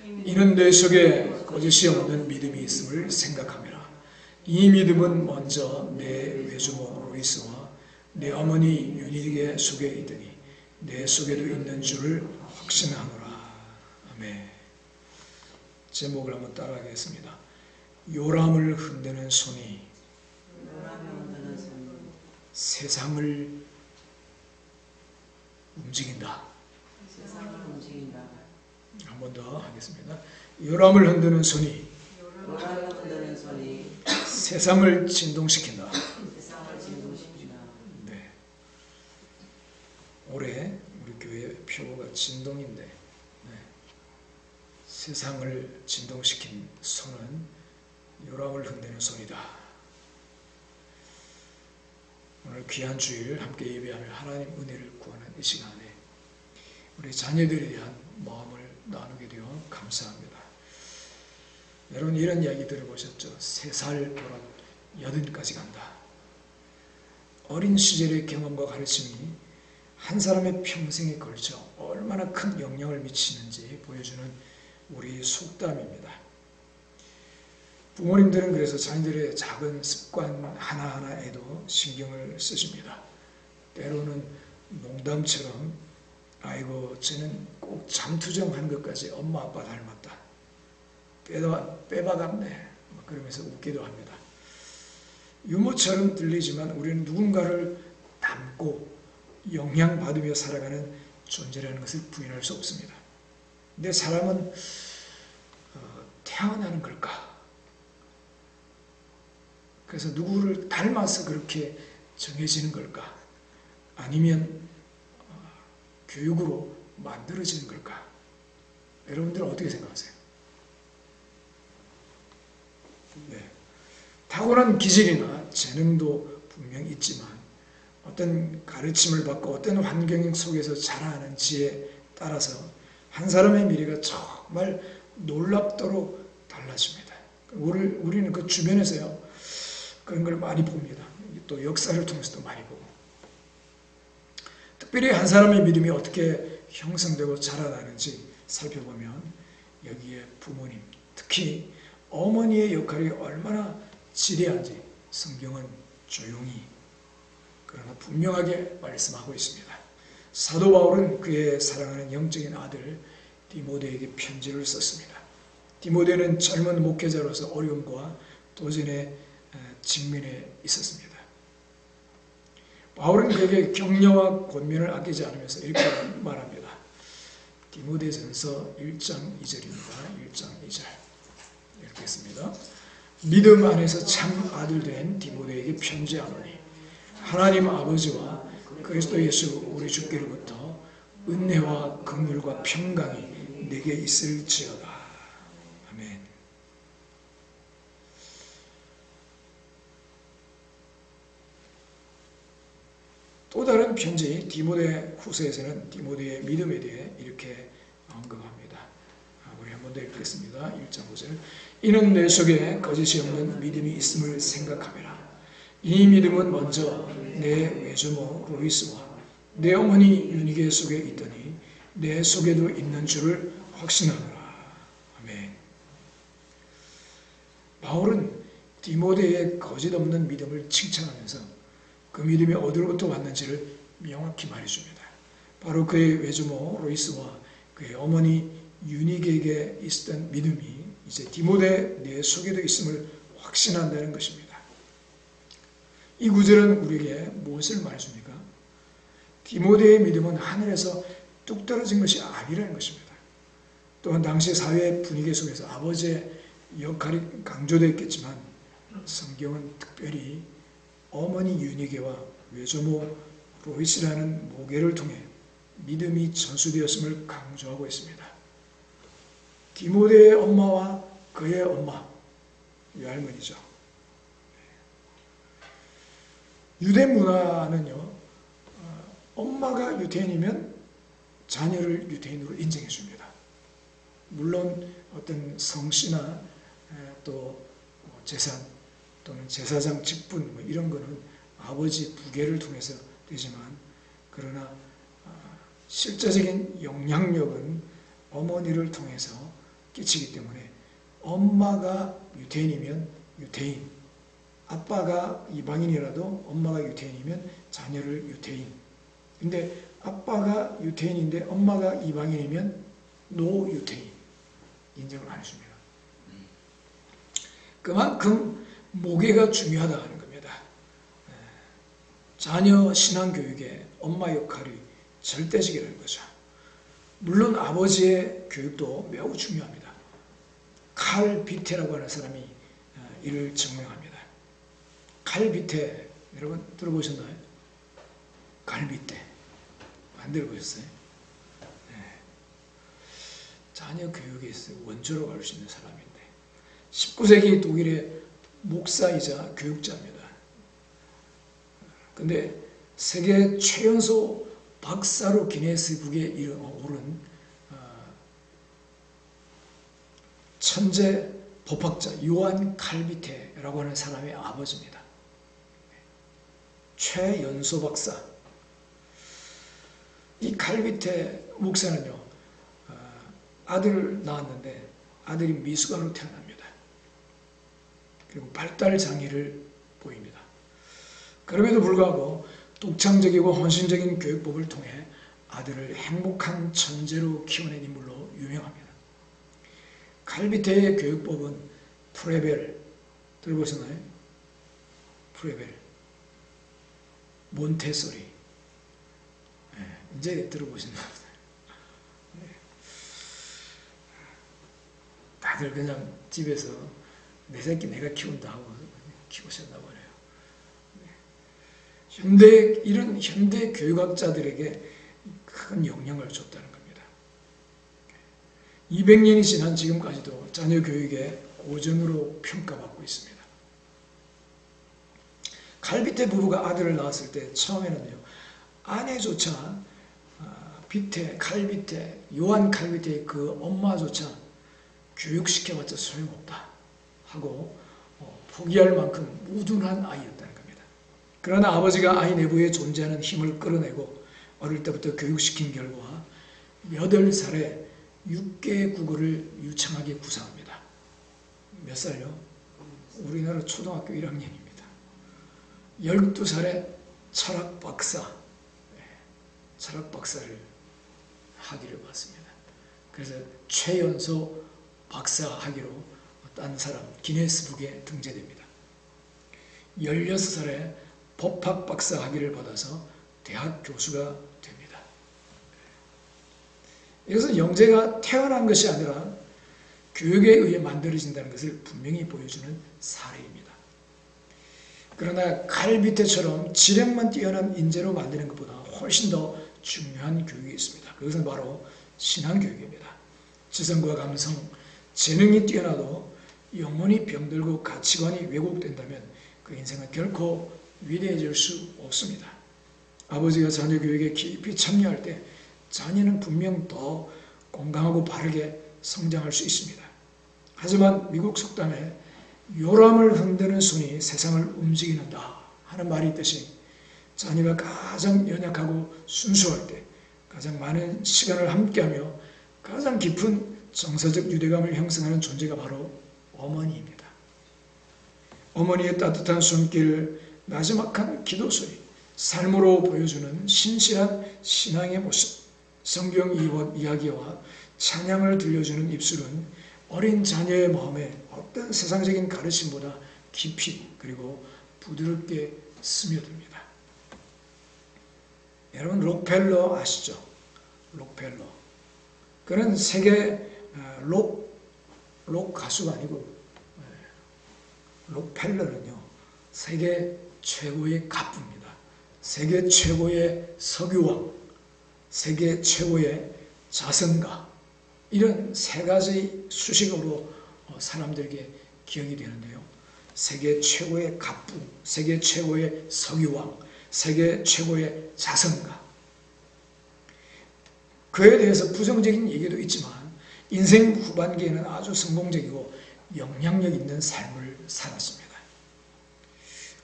이는 내 속에 거짓이 없는 믿음이 있음을 생각하노라. 이 믿음은 먼저 내 외조모 로이스와 내 어머니 유니게 속에 있더니 내 속에도 있는 줄을 확신하노라. 아멘. 제목을 한번 따라하겠습니다. 요람을 흔드는 손이 세상을 움직인다. 한 번 더 하겠습니다. 요람을 흔드는 손이 세상을 진동시킨다. 네. 올해 우리 교회 표어가 진동인데, 네. 세상을 진동시킨 손은 요람을 흔드는 손이다. 오늘 귀한 주일 함께 예배하며 하나님 은혜를 구하는 이 시간에 우리 자녀들에 대한 마음을 나누게 되어 감사합니다. 여러분 이런 이야기 들어보셨죠? 3살 보라 80까지 간다. 어린 시절의 경험과 가르침이 한 사람의 평생에 걸쳐 얼마나 큰 영향을 미치는지 보여주는 우리 속담입니다. 부모님들은 그래서 자녀들의 작은 습관 하나하나에도 신경을 쓰십니다. 때로는 농담처럼 아이고 쟤는 꼭 잠투정한 것까지 엄마 아빠 닮았다. 빼박았네. 그러면서 웃기도 합니다. 유머처럼 들리지만 우리는 누군가를 닮고 영향받으며 살아가는 존재라는 것을 부인할 수 없습니다. 근데 사람은 태어나는 걸까? 그래서 누구를 닮아서 그렇게 정해지는 걸까? 아니면 교육으로 만들어지는 걸까? 여러분들은 어떻게 생각하세요? 네. 타고난 기질이나 재능도 분명히 있지만 어떤 가르침을 받고 어떤 환경 속에서 자라는지에 따라서 한 사람의 미래가 정말 놀랍도록 달라집니다. 우리는 그 주변에서요 그런 걸 많이 봅니다. 또 역사를 통해서도 많이 보고 특별히 한 사람의 믿음이 어떻게 형성되고 자라나는지 살펴보면 여기에 부모님, 특히 어머니의 역할이 얼마나 지대한지 성경은 조용히 그러나 분명하게 말씀하고 있습니다. 사도 바울은 그의 사랑하는 영적인 아들 디모데에게 편지를 썼습니다. 디모데는 젊은 목회자로서 어려움과 도전에 직면해 있었습니다. 바울은 그에게 격려와 권면을 아끼지 않으면서 이렇게 말합니다. 디모데전서 1장 2절입니다. 1장 2절 읽겠습니다. 믿음 안에서 참 아들 된 디모데에게 편지하노니 하나님 아버지와 그리스도 예수 우리 주께로부터 은혜와 긍휼과 평강이 내게 있을지어다. 아멘. 또 다른 편지 디모데 후서에서는 디모데의 믿음에 대해 이렇게 언급합니다. 우리 한 번 더 읽겠습니다. 1장 5절 이는 내 속에 거짓이 없는 믿음이 있음을 생각하매라. 이 믿음은 먼저 내 외조모 로이스와 내 어머니 유니게 속에 있더니 내 속에도 있는 줄을 확신하노라. 아멘. 바울은 디모데의 거짓 없는 믿음을 칭찬하면서 그 믿음이 어디로부터 왔는지를 명확히 말해줍니다. 바로 그의 외조모 로이스와 그의 어머니 유니게에게 있었던 믿음이 이제 디모데 내 속에도 있음을 확신한다는 것입니다. 이 구절은 우리에게 무엇을 말해줍니까? 디모데의 믿음은 하늘에서 뚝 떨어진 것이 아니라는 것입니다. 또한 당시 사회 분위기 속에서 아버지의 역할이 강조되었겠지만 성경은 특별히 어머니 유니게와 외조모 로이스라는 모계를 통해 믿음이 전수되었음을 강조하고 있습니다. 디모데의 엄마와 그의 엄마, 외할머니죠. 유대 문화는요, 엄마가 유대인이면 자녀를 유대인으로 인정해 줍니다. 물론 어떤 성씨나 또 재산 또는 제사장 직분 이런 거는 아버지 부계를 통해서 되지만 그러나 실제적인 영향력은 어머니를 통해서 끼치기 때문에 엄마가 유태인이면 유태인, 아빠가 이방인이라도 엄마가 유태인이면 자녀를 유태인. 근데 아빠가 유태인인데 엄마가 이방인이면 노유태인. 인정을 안 해줍니다. 그만큼 모계가 중요하다는 겁니다. 자녀 신앙교육에 엄마 역할이 절대적이라는 거죠. 물론 아버지의 교육도 매우 중요합니다. 칼 비테라고 하는 사람이 이를 증명합니다. 칼 비테, 여러분 들어보셨나요? 칼 비테 안 들어보셨어요? 네. 자녀 교육에 있어 원조로 갈 수 있는 사람인데 19세기 독일의 목사이자 교육자입니다. 근데 세계 최연소 박사로 기네스북에 오른 천재 법학자 요한 칼비테라고 하는 사람의 아버지입니다. 최연소 박사. 이 칼비테 목사는요, 아들을 낳았는데 아들이 미숙아로 태어납니다. 그리고 발달 장애를 보입니다. 그럼에도 불구하고 독창적이고 헌신적인 교육법을 통해 아들을 행복한 천재로 키워낸 인물로 유명합니다. 칼비테의 교육법은 프레벨, 들어보셨나요? 프레벨, 몬테소리, 네, 이제 들어보셨나 보다. 네. 다들 그냥 집에서 내 새끼 내가 키운다 하고 키우셨나 보네요. 이런 현대 교육학자들에게 큰 영향을 줬다는 겁니다. 200년이 지난 지금까지도 자녀 교육의 고전으로 평가받고 있습니다. 칼비테 부부가 아들을 낳았을 때 처음에는요, 아내조차 칼비테, 요한 칼비테의 그 엄마조차 교육시켜봤자 소용없다 하고 포기할 만큼 무둔한 아이였다는 겁니다. 그러나 아버지가 아이 내부에 존재하는 힘을 끌어내고 어릴 때부터 교육시킨 결과 8살에 6개의 국어를 유창하게 구사합니다. 몇 살요? 우리나라 초등학교 1학년입니다. 12살에 철학 박사를 학위를 받습니다. 그래서 최연소 박사 학위로 딴 사람 기네스북에 등재됩니다. 16살에 법학 박사 학위를 받아서 대학 교수가 됩니다. 이것은 영재가 태어난 것이 아니라 교육에 의해 만들어진다는 것을 분명히 보여주는 사례입니다. 그러나 칼비테처럼 지력만 뛰어난 인재로 만드는 것보다 훨씬 더 중요한 교육이 있습니다. 그것은 바로 신앙교육입니다. 지성과 감성, 재능이 뛰어나도 영혼이 병들고 가치관이 왜곡된다면 그 인생은 결코 위대해질 수 없습니다. 아버지가 자녀 교육에 깊이 참여할 때 자녀는 분명 더 건강하고 바르게 성장할 수 있습니다. 하지만 미국 속담에 요람을 흔드는 손이 세상을 움직이는다 하는 말이 있듯이 자녀가 가장 연약하고 순수할 때 가장 많은 시간을 함께하며 가장 깊은 정서적 유대감을 형성하는 존재가 바로 어머니입니다. 어머니의 따뜻한 손길, 나지막한 기도소리, 삶으로 보여주는 신실한 신앙의 모습, 성경 이야기와 찬양을 들려주는 입술은 어린 자녀의 마음에 어떤 세상적인 가르침보다 깊이 그리고 부드럽게 스며듭니다. 여러분 록펠러 아시죠? 록펠러. 그는 세계 록 가수가 아니고 록펠러는요 세계 최고의 가부입니다. 세계 최고의 석유왕, 세계 최고의 자선가, 이런 세 가지 수식어로 사람들에게 기억이 되는데요. 세계 최고의 가부, 세계 최고의 석유왕, 세계 최고의 자선가. 그에 대해서 부정적인 얘기도 있지만 인생 후반기에는 아주 성공적이고 영향력 있는 삶을 살았습니다.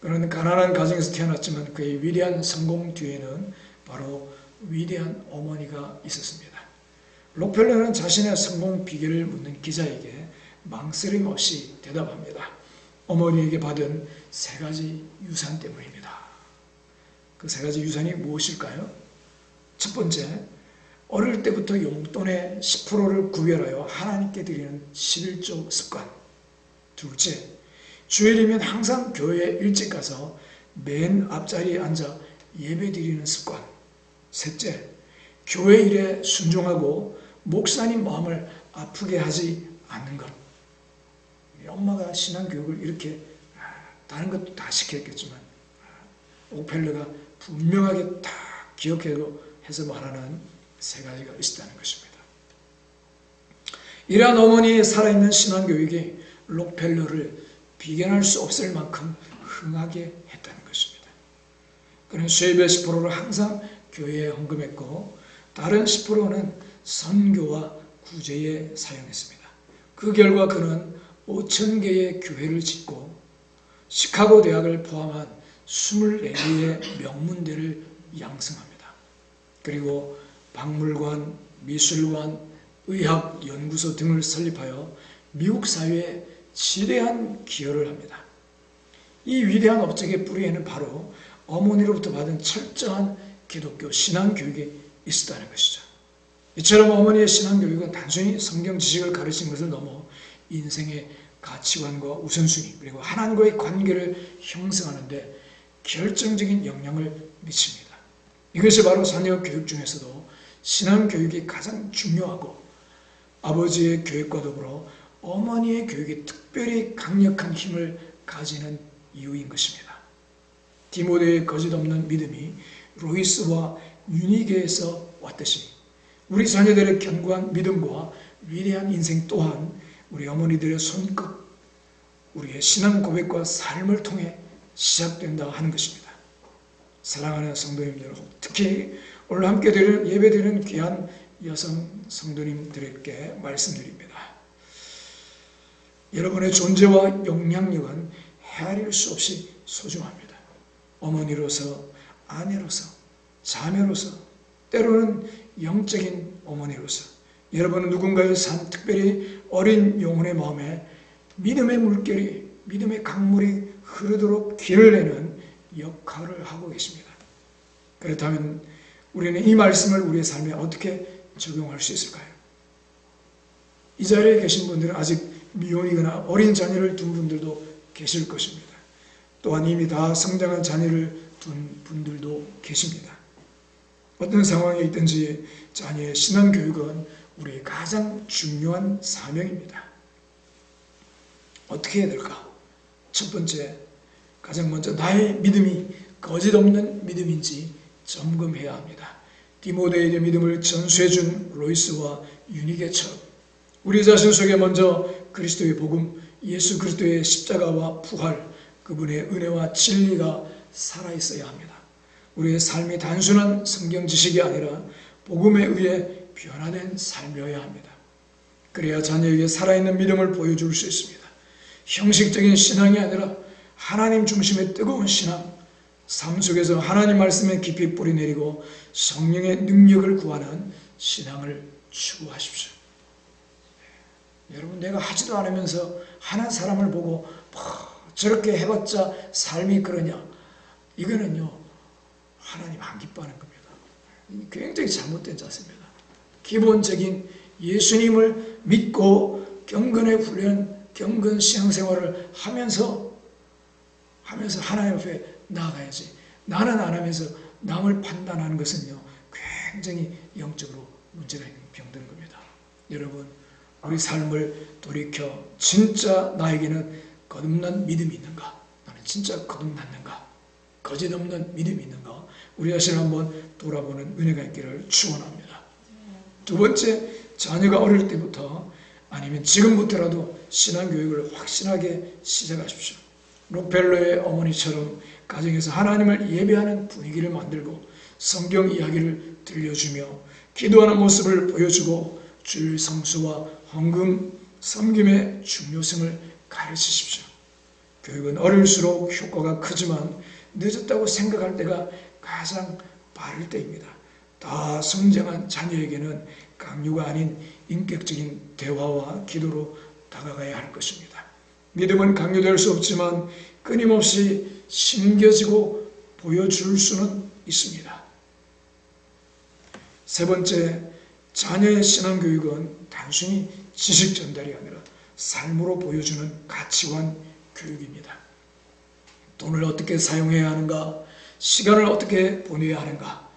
그는 가난한 가정에서 태어났지만 그의 위대한 성공 뒤에는 바로 위대한 어머니가 있었습니다. 록펠러는 자신의 성공 비결을 묻는 기자에게 망설임 없이 대답합니다. 어머니에게 받은 3가지 유산 때문입니다. 그 3가지 유산이 무엇일까요? 첫 번째, 어릴 때부터 용돈의 10%를 구별하여 하나님께 드리는 11조 습관. 둘째, 주일이면 항상 교회에 일찍 가서 맨 앞자리에 앉아 예배 드리는 습관. 셋째, 교회 일에 순종하고 목사님 마음을 아프게 하지 않는 것. 엄마가 신앙교육을 이렇게 다른 것도 다 시켰겠지만 록펠러가 분명하게 다 기억해서 말하는 3가지가 있었다는 것입니다. 이러한 어머니의 살아있는 신앙교육이 록펠러를 비견할 수 없을 만큼 흥하게 했다는 것입니다. 그는 수입의 10%를 항상 교회에 헌금했고 다른 10%는 선교와 구제에 사용했습니다. 그 결과 그는 5,000개의 교회를 짓고 시카고 대학을 포함한 24개의 명문대를 양성합니다. 그리고 박물관, 미술관, 의학연구소 등을 설립하여 미국 사회에 지대한 기여를 합니다. 이 위대한 업적의 뿌리에는 바로 어머니로부터 받은 철저한 기독교 신앙교육이 있었다는 것이죠. 이처럼 어머니의 신앙교육은 단순히 성경 지식을 가르친 것을 넘어 인생의 가치관과 우선순위 그리고 하나님과의 관계를 형성하는 데 결정적인 영향을 미칩니다. 이것이 바로 자녀 교육 중에서도 신앙교육이 가장 중요하고 아버지의 교육과 더불어 어머니의 교육이 특별히 강력한 힘을 가지는 이유인 것입니다. 디모데의 거짓없는 믿음이 로이스와 유니게에서 왔듯이 우리 자녀들의 견고한 믿음과 위대한 인생 또한 우리 어머니들의 손끝, 우리의 신앙 고백과 삶을 통해 시작된다 하는 것입니다. 사랑하는 성도님들, 특히 오늘 함께 예배드리는 귀한 여성 성도님들에게 말씀드립니다. 여러분의 존재와 영향력은 헤아릴 수 없이 소중합니다. 어머니로서, 아내로서, 자매로서, 때로는 영적인 어머니로서 여러분은 누군가의 삶, 특별히 어린 영혼의 마음에 믿음의 물결이, 믿음의 강물이 흐르도록 길을 내는 역할을 하고 계십니다. 그렇다면 우리는 이 말씀을 우리의 삶에 어떻게 적용할 수 있을까요? 이 자리에 계신 분들은 아직 미혼이거나 어린 자녀를 둔 분들도 계실 것입니다. 또한 이미 다 성장한 자녀를 둔 분들도 계십니다. 어떤 상황에 있든지 자녀의 신앙교육은 우리의 가장 중요한 사명입니다. 어떻게 해야 될까? 첫 번째, 가장 먼저 나의 믿음이 거짓없는 믿음인지 점검해야 합니다. 디모데에게 믿음을 전수해준 로이스와 유니게처럼 우리 자신 속에 먼저 그리스도의 복음, 예수 그리스도의 십자가와 부활, 그분의 은혜와 진리가 살아있어야 합니다. 우리의 삶이 단순한 성경 지식이 아니라 복음에 의해 변화된 삶이어야 합니다. 그래야 자녀에게 살아있는 믿음을 보여줄 수 있습니다. 형식적인 신앙이 아니라 하나님 중심의 뜨거운 신앙, 삶 속에서 하나님 말씀에 깊이 뿌리내리고 성령의 능력을 구하는 신앙을 추구하십시오. 여러분, 내가 하지도 않으면서 하는 사람을 보고 저렇게 해봤자 삶이 그러냐, 이거는요 하나님 안 기뻐하는 겁니다. 굉장히 잘못된 자세입니다. 기본적인 예수님을 믿고 경건의 훈련, 경건 신앙생활을 하면서 하나님 앞에 나아가야지. 나는 안 하면서 남을 판단하는 것은요 굉장히 영적으로 문제가 있는 병든 겁니다. 여러분, 우리 삶을 돌이켜 진짜 나에게는 거듭난 믿음이 있는가? 나는 진짜 거듭났는가? 거짓없는 믿음이 있는가? 우리 자신을 한번 돌아보는 은혜가 있기를 축원합니다. 두 번째, 자녀가 어릴 때부터 아니면 지금부터라도 신앙교육을 확실하게 시작하십시오. 록펠러의 어머니처럼 가정에서 하나님을 예배하는 분위기를 만들고 성경 이야기를 들려주며 기도하는 모습을 보여주고 주일 성수와 헌금, 섬김의 중요성을 가르치십시오. 교육은 어릴수록 효과가 크지만 늦었다고 생각할 때가 가장 빠를 때입니다. 다 성장한 자녀에게는 강요가 아닌 인격적인 대화와 기도로 다가가야 할 것입니다. 믿음은 강요될 수 없지만 끊임없이 심겨지고 보여줄 수는 있습니다. 세 번째, 자녀의 신앙교육은 단순히 지식 전달이 아니라 삶으로 보여주는 가치관 교육입니다. 돈을 어떻게 사용해야 하는가, 시간을 어떻게 보내야 하는가,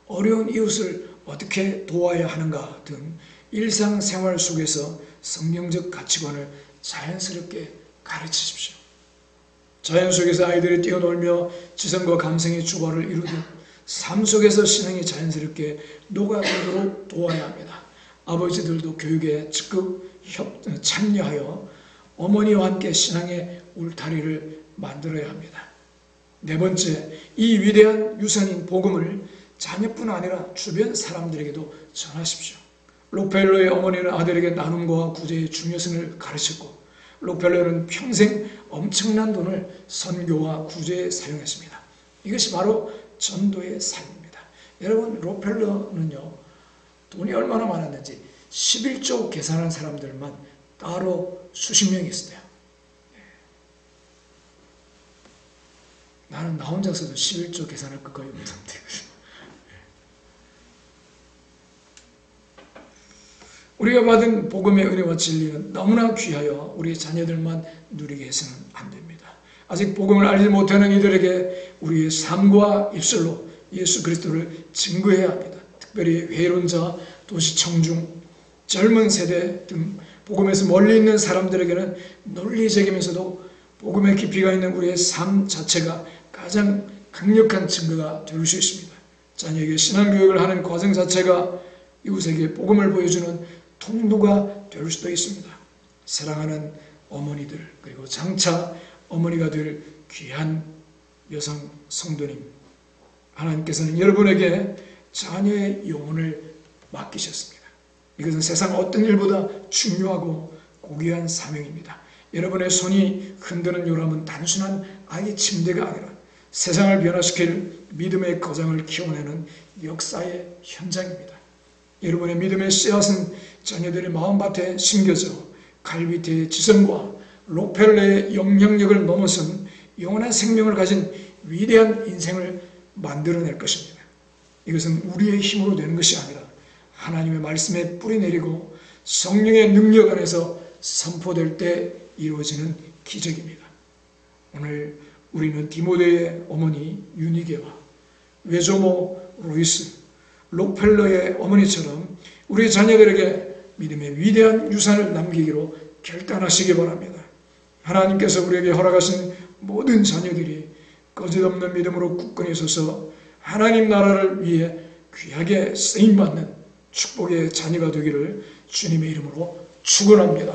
어려운 이웃을 어떻게 도와야 하는가 등 일상생활 속에서 성경적 가치관을 자연스럽게 가르치십시오. 자연 속에서 아이들이 뛰어놀며 지성과 감성의 조화를 이루듯 삶 속에서 신앙이 자연스럽게 녹아들도록 도와야 합니다. 아버지들도 교육에 적극 참여하여 어머니와 함께 신앙의 울타리를 만들어야 합니다. 네 번째, 이 위대한 유산인 복음을 자녀뿐 아니라 주변 사람들에게도 전하십시오. 록펠러의 어머니는 아들에게 나눔과 구제의 중요성을 가르쳤고, 록펠러는 평생 엄청난 돈을 선교와 구제에 사용했습니다. 이것이 바로 전도의 삶입니다. 여러분, 록펠러는요, 돈이 얼마나 많았는지 11조 계산한 사람들만 따로 수십 명이 있어요. 나는 나 혼자서도 11조 계산할 것 거의 못합니다. 우리가 받은 복음의 은혜와 진리는 너무나 귀하여 우리 자녀들만 누리게 해서는 안 됩니다. 아직 복음을 알지 못하는 이들에게 우리의 삶과 입술로 예수 그리스도를 증거해야 합니다. 특별히 회론자, 도시 청중, 젊은 세대 등 복음에서 멀리 있는 사람들에게는 논리적이면서도 복음의 깊이가 있는 우리의 삶 자체가 가장 강력한 증거가 될 수 있습니다. 자녀에게 신앙교육을 하는 과정 자체가 이웃에게 복음을 보여주는 통로가 될 수도 있습니다. 사랑하는 어머니들, 그리고 장차 어머니가 될 귀한 여성 성도님, 하나님께서는 여러분에게 자녀의 영혼을 맡기셨습니다. 이것은 세상 어떤 일보다 중요하고 고귀한 사명입니다. 여러분의 손이 흔드는 요람은 단순한 아이 침대가 아니라 세상을 변화시킬 믿음의 거장을 키워내는 역사의 현장입니다. 여러분의 믿음의 씨앗은 자녀들의 마음밭에 심겨져 갈비태의 지성과 록펠러의 영향력을 넘어선 영원한 생명을 가진 위대한 인생을 만들어낼 것입니다. 이것은 우리의 힘으로 되는 것이 아니라 하나님의 말씀에 뿌리 내리고 성령의 능력 안에서 선포될 때 이루어지는 기적입니다. 오늘 우리는 디모데의 어머니 유니게와 외조모 로이스, 록펠러의 어머니처럼 우리 자녀들에게 믿음의 위대한 유산을 남기기로 결단하시기 바랍니다. 하나님께서 우리에게 허락하신 모든 자녀들이 거짓없는 믿음으로 굳건히 서서 하나님 나라를 위해 귀하게 쓰임받는 축복의 자녀가 되기를 주님의 이름으로 축원합니다.